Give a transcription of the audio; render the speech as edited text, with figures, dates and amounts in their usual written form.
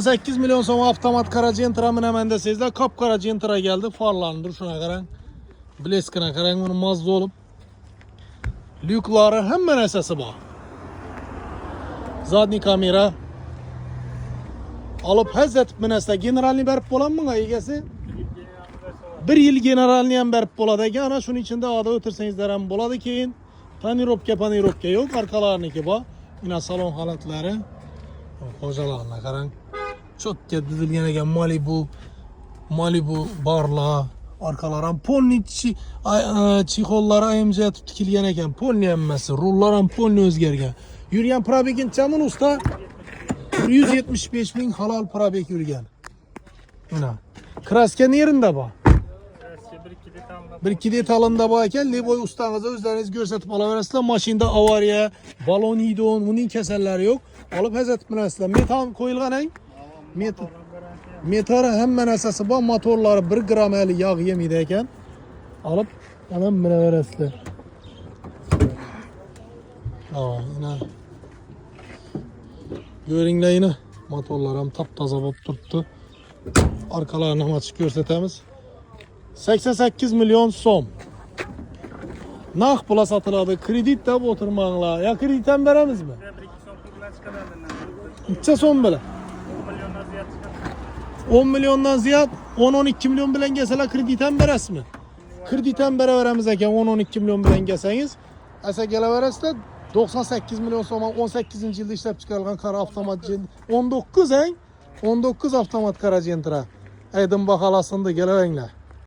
8 milyon so'm avtomat qara Gentra minaman desangizlar, qop-qora Gentra geldi. Farlarni shuna qarang. Bleskini qarang, buni mazza olib. Lyuklari hamma narsasi bor. Zadniy kamera. Olib hazatib minasizlar. Generalni berib bo'ladimi egasi? 1 yil generalni ham berib bo'ladi ekan. Ana shuning ichida oda o'tirsangizlar ham bo'ladi. Keyin panirovka yo'q, arkalarniki bor. Mana salon holatlari. Qo'jalarni qarang. Cho'tga dizilgan ekan Malibu barlar, arkalar ham polni chixollari AMG etib tikilgan ekan. Polni hammasi, rullar ham polni o'zgargan. Yurgan probegin chamun usta 175 ming halol probeg yurgan. Mana kraska nerinde bor? Bir iki detalında bor ekan. Leboy ustangiz o'zlaringiz ko'rsatib olaverasizlar. Mashinada avariya, balonidon, uning kasallari yo'q. Olib hazatib minasizlar. Metan qo'yilgan eng. Metar hamma narsasi bor, motorlari 1 gram hali yog' yemaydi ekan. Olib ana minaverasizlar. Ana ko'ringlar, yana motorlar ham top-toza bo'lib turibdi. Arkalarni ham ochib ko'rsatamiz. 88 milyon so'm. Naq pula sotiladi. Kredit deb o'tirmanglar. Ya kreditdan beramizmi? 2 so'm bilan. 10 milyondan ziyod 10-12 milyon bilan gelseler kreditdan berasizmi? Kreditdan beraveramiz ekan 10-12 milyon bilan gelsangiz. Asa kelaverasizlar 98 milyon so'm 18-yilda ishlab chiqarilgan qara avtomat 19 avtomat qara Gentra. Aydın bahalasında gelevenler.